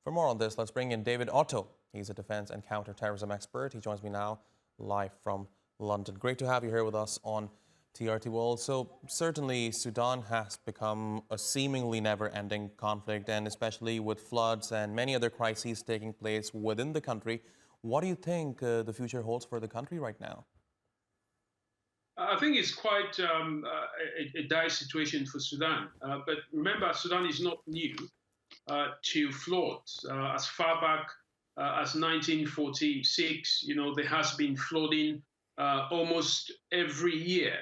For more on this, let's bring in David Otto. He's a defense and counter-terrorism expert. He joins me now live from London. Great to have you here with us on TRT World. So certainly Sudan has become a seemingly never-ending conflict, and especially with floods and many other crises taking place within the country. What do you think the future holds for the country right now? I think it's quite a dire situation for Sudan. But remember, Sudan is not new to floods. As far back as 1946, there has been flooding almost every year,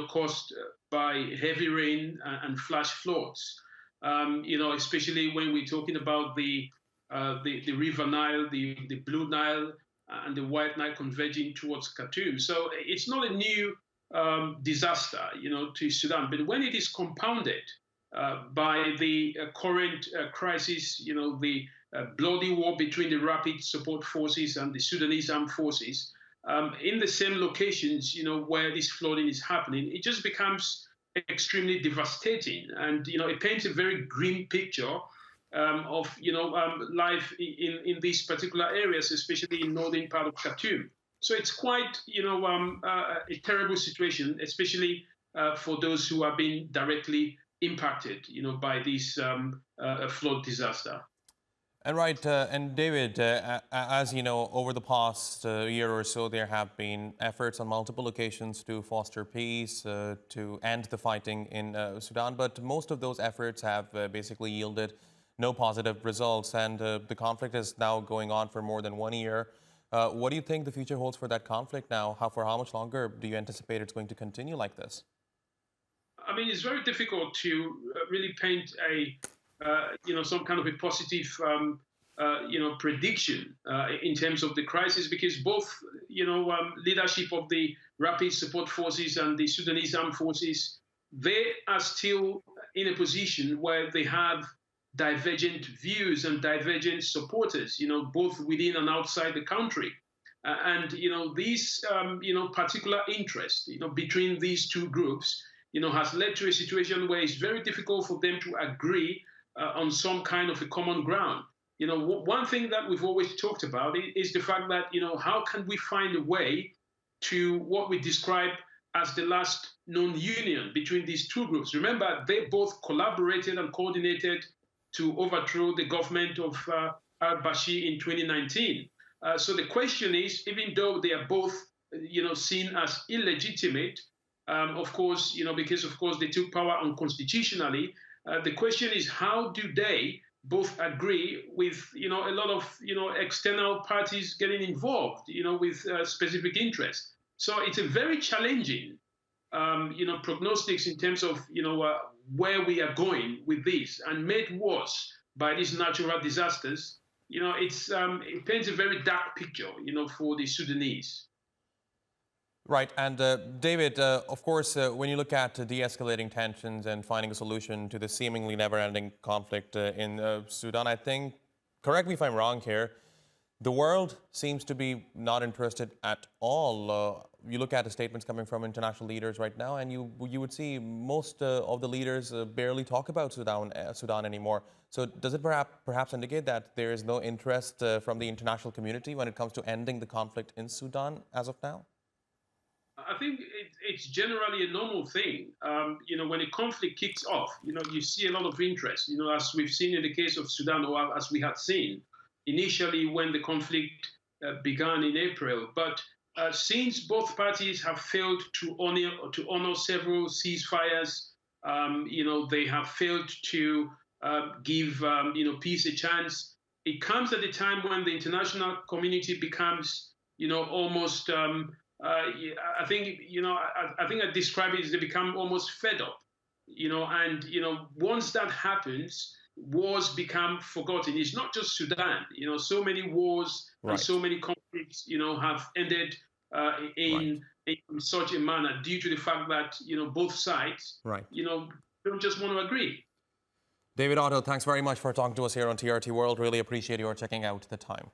caused by heavy rain and flash floods. Especially when we're talking about the River Nile, the Blue Nile, and the White Nile converging towards Khartoum. So it's not a new disaster, to Sudan. But when it is compounded by the current crisis, the bloody war between the Rapid Support Forces and the Sudanese Armed Forces, in the same locations, where this flooding is happening, it just becomes extremely devastating. And, it paints a very grim picture of life in these particular areas, especially in northern part of Khartoum. So it's quite a terrible situation, especially for those who are being directly impacted by this flood disaster. And and David, as you know, over the past year or so, there have been efforts on multiple occasions to foster peace, to end the fighting in Sudan, but most of those efforts have basically yielded no positive results, and the conflict is now going on for more than 1 year. What do you think the future holds for that conflict now? For how much longer do you anticipate it's going to continue like this? I mean, it's very difficult to really paint some kind of a positive, prediction in terms of the crisis, because both, leadership of the Rapid Support Forces and the Sudanese Armed Forces, they are still in a position where they have divergent views and divergent supporters, both within and outside the country. And, these, particular interest, between these two groups, has led to a situation where it's very difficult for them to agree on some kind of a common ground. One thing that we've always talked about is the fact that, how can we find a way to what we describe as the last known union between these two groups? Remember, they both collaborated and coordinated to overthrow the government of Al-Bashir in 2019. So the question is, even though they are both, seen as illegitimate, of course, because of course they took power unconstitutionally, the question is, how do they both agree with, a lot of, external parties getting involved, with specific interests? So it's a very challenging, prognostics in terms of, where we are going with this, and made worse by these natural disasters. It paints a very dark picture, for the Sudanese. Right. And David, of course, when you look at de-escalating tensions and finding a solution to the seemingly never-ending conflict in Sudan, I think, correct me if I'm wrong here, the world seems to be not interested at all. You look at the statements coming from international leaders right now, and you would see most of the leaders barely talk about Sudan anymore. So does it perhaps indicate that there is no interest from the international community when it comes to ending the conflict in Sudan as of now? I think it's generally a normal thing. When a conflict kicks off, you see a lot of interest, as we've seen in the case of Sudan, or as we had seen initially when the conflict began in April. But since both parties have failed to honor several ceasefires, they have failed to give peace a chance. It comes at a time when the international community becomes almost I think I describe it as they become almost fed up, and once that happens, wars become forgotten. It's not just Sudan, so many wars and so many conflicts, have ended in such a manner due to the fact that both sides, don't just want to agree. David Otto, thanks very much for talking to us here on TRT World. Really appreciate your checking out the time.